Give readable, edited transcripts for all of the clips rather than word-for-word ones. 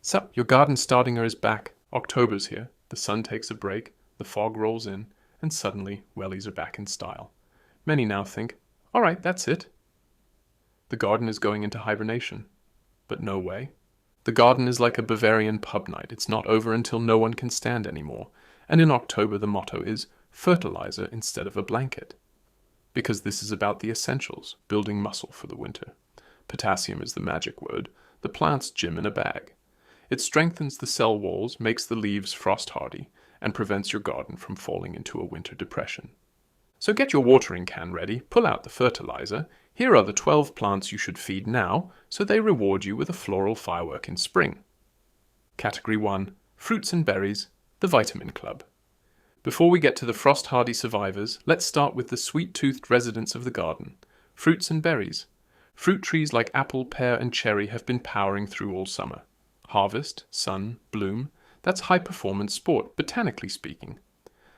Sup, your Garden-Staudinger is back. October's here, the sun takes a break, the fog rolls in, and suddenly wellies are back in style. Many now think, alright, that's it. The garden is going into hibernation. But no way. The garden is like a Bavarian pub night. It's not over until no one can stand anymore. And in October the motto is Fertilizer instead of a blanket. Because this is about the essentials, building muscle for the winter. Potassium is the magic word, the plant's gym in a bag. It strengthens the cell walls, makes the leaves frost hardy, and prevents your garden from falling into a winter depression. So get your watering can ready, pull out the fertilizer. Here are the 12 plants you should feed now, so they reward you with a floral firework in spring. Category 1. Fruits and Berries, the Vitamin Club. Before we get to the frost-hardy survivors, let's start with the sweet-toothed residents of the garden. Fruits and berries. Fruit trees like apple, pear, and cherry have been powering through all summer. Harvest, sun, bloom, that's high-performance sport, botanically speaking.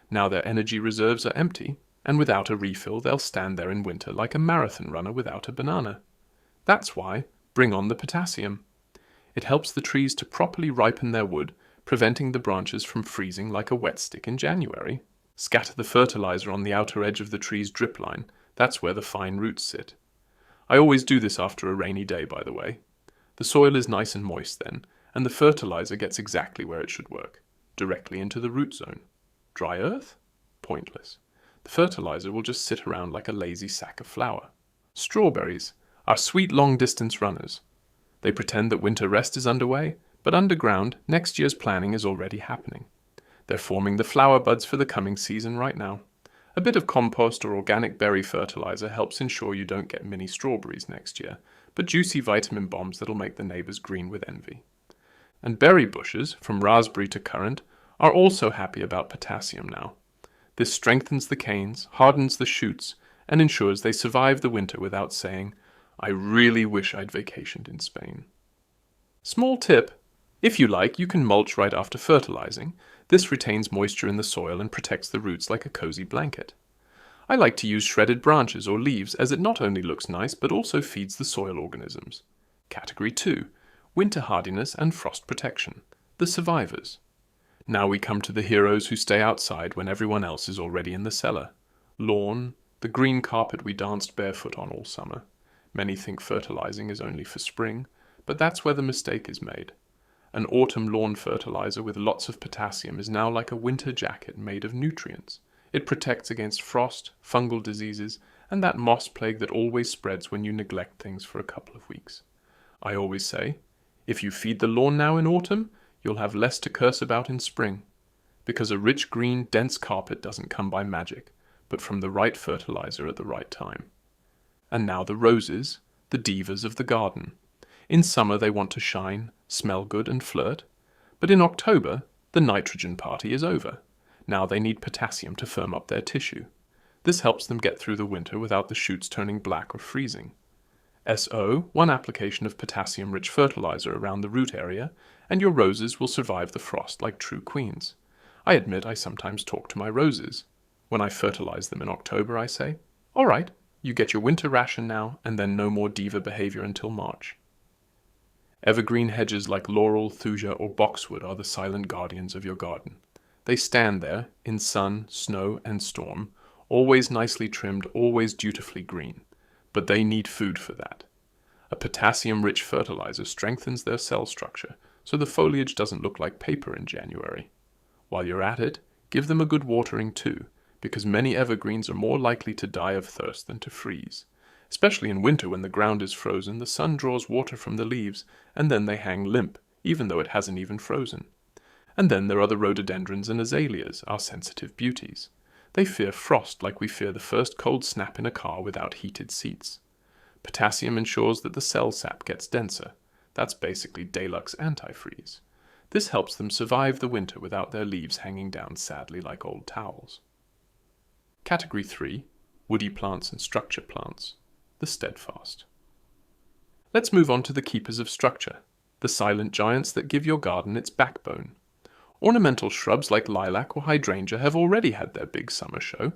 Now their energy reserves are empty, and without a refill they'll stand there in winter like a marathon runner without a banana. That's why, bring on the potassium. It helps the trees to properly ripen their wood, preventing the branches from freezing like a wet stick in January. Scatter the fertilizer on the outer edge of the tree's drip line. That's where the fine roots sit. I always do this after a rainy day, by the way. The soil is nice and moist then, and the fertilizer gets exactly where it should work, directly into the root zone. Dry earth? Pointless. The fertilizer will just sit around like a lazy sack of flour. Strawberries are sweet long-distance runners. They pretend that winter rest is underway, but underground, next year's planning is already happening. They're forming the flower buds for the coming season right now. A bit of compost or organic berry fertilizer helps ensure you don't get mini strawberries next year, but juicy vitamin bombs that'll make the neighbors green with envy. And berry bushes, from raspberry to currant, are also happy about potassium now. This strengthens the canes, hardens the shoots, and ensures they survive the winter without saying, "I really wish I'd vacationed in Spain." Small tip. If you like, you can mulch right after fertilizing. This retains moisture in the soil and protects the roots like a cozy blanket. I like to use shredded branches or leaves as it not only looks nice but also feeds the soil organisms. Category 2. Winter hardiness and frost protection. The survivors. Now we come to the heroes who stay outside when everyone else is already in the cellar. Lawn, the green carpet we danced barefoot on all summer. Many think fertilizing is only for spring, but that's where the mistake is made. An autumn lawn fertilizer with lots of potassium is now like a winter jacket made of nutrients. It protects against frost, fungal diseases, and that moss plague that always spreads when you neglect things for a couple of weeks. I always say, if you feed the lawn now in autumn, you'll have less to curse about in spring. Because a rich green, dense carpet doesn't come by magic, but from the right fertilizer at the right time. And now the roses, the divas of the garden. In summer they want to shine, smell good and flirt, but in October the nitrogen party is over. Now they need potassium to firm up their tissue. This helps them get through the winter without the shoots turning black or freezing. SO, one application of potassium-rich fertilizer around the root area, and your roses will survive the frost like true queens. I admit I sometimes talk to my roses. When I fertilize them in October, I say, "All right, you get your winter ration now, and then no more diva behavior until March." Evergreen hedges like Laurel, Thuja, or Boxwood are the silent guardians of your garden. They stand there, in sun, snow, and storm, always nicely trimmed, always dutifully green. But they need food for that. A potassium-rich fertilizer strengthens their cell structure, so the foliage doesn't look like paper in January. While you're at it, give them a good watering too, because many evergreens are more likely to die of thirst than to freeze. Especially in winter when the ground is frozen, the sun draws water from the leaves, and then they hang limp, even though it hasn't even frozen. And then there are the rhododendrons and azaleas, our sensitive beauties. They fear frost like we fear the first cold snap in a car without heated seats. Potassium ensures that the cell sap gets denser. That's basically Deluxe antifreeze. This helps them survive the winter without their leaves hanging down sadly like old towels. Category 3. Woody plants and structure plants. The steadfast. Let's move on to the keepers of structure, the silent giants that give your garden its backbone. Ornamental shrubs like lilac or hydrangea have already had their big summer show.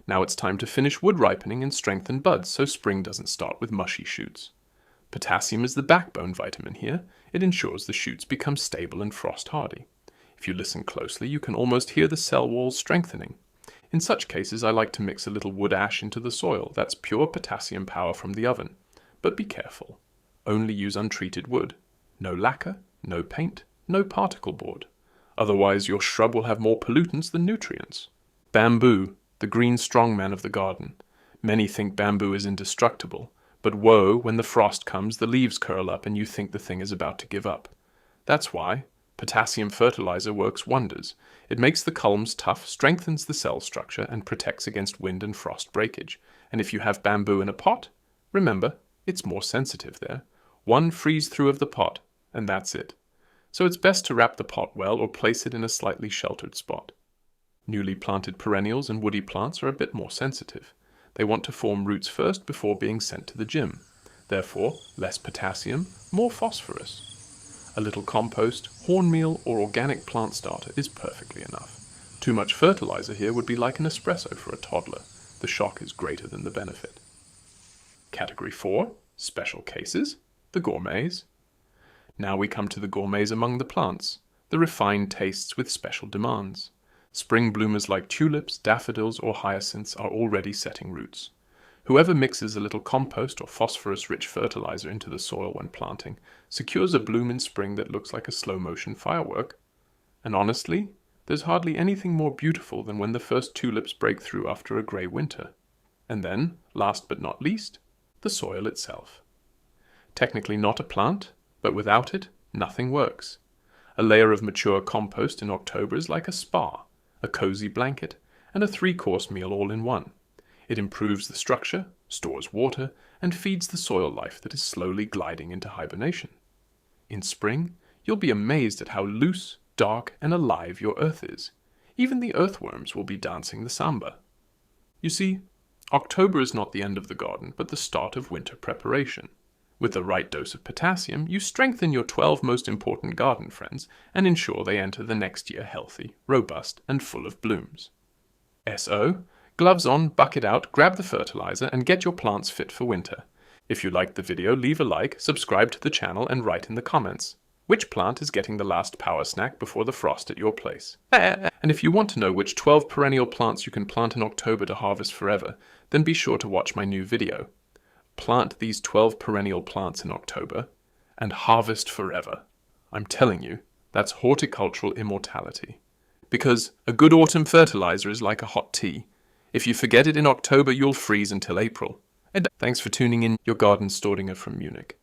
Now it's time to finish wood ripening and strengthen buds so spring doesn't start with mushy shoots. Potassium is the backbone vitamin here. It ensures the shoots become stable and frost-hardy. If you listen closely, you can almost hear the cell walls strengthening. In such cases, I like to mix a little wood ash into the soil. That's pure potassium power from the oven. But be careful. Only use untreated wood. No lacquer, no paint, no particle board. Otherwise, your shrub will have more pollutants than nutrients. Bamboo, the green strongman of the garden. Many think bamboo is indestructible, but woe, when the frost comes, the leaves curl up and you think the thing is about to give up. That's why potassium fertilizer works wonders. It makes the culms tough, strengthens the cell structure, and protects against wind and frost breakage. And if you have bamboo in a pot, remember, it's more sensitive there. One freeze-through of the pot, and that's it. So it's best to wrap the pot well or place it in a slightly sheltered spot. Newly planted perennials and woody plants are a bit more sensitive. They want to form roots first before being sent to the gym. Therefore, less potassium, more phosphorus. A little compost, hornmeal, or organic plant starter is perfectly enough. Too much fertilizer here would be like an espresso for a toddler. The shock is greater than the benefit. Category 4, special cases, the gourmets. Now we come to the gourmets among the plants, the refined tastes with special demands. Spring bloomers like tulips, daffodils, or hyacinths are already setting roots. Whoever mixes a little compost or phosphorus-rich fertilizer into the soil when planting secures a bloom in spring that looks like a slow-motion firework. And honestly, there's hardly anything more beautiful than when the first tulips break through after a grey winter. And then, last but not least, the soil itself. Technically not a plant, but without it, nothing works. A layer of mature compost in October is like a spa, a cozy blanket, and a 3-course meal all in one. It improves the structure, stores water, and feeds the soil life that is slowly gliding into hibernation. In spring, you'll be amazed at how loose, dark, and alive your earth is. Even the earthworms will be dancing the samba. You see, October is not the end of the garden, but the start of winter preparation. With the right dose of potassium, you strengthen your 12 most important garden friends and ensure they enter the next year healthy, robust, and full of blooms. S.O. Gloves on, bucket out, grab the fertilizer, and get your plants fit for winter. If you liked the video, leave a like, subscribe to the channel, and write in the comments. Which plant is getting the last power snack before the frost at your place? And if you want to know which 12 perennial plants you can plant in October to harvest forever, then be sure to watch my new video. Plant these 12 perennial plants in October and harvest forever. I'm telling you, that's horticultural immortality. Because a good autumn fertilizer is like a hot tea. If you forget it in October, you'll freeze until April. And thanks for tuning in, your Garden-Staudinger from Munich.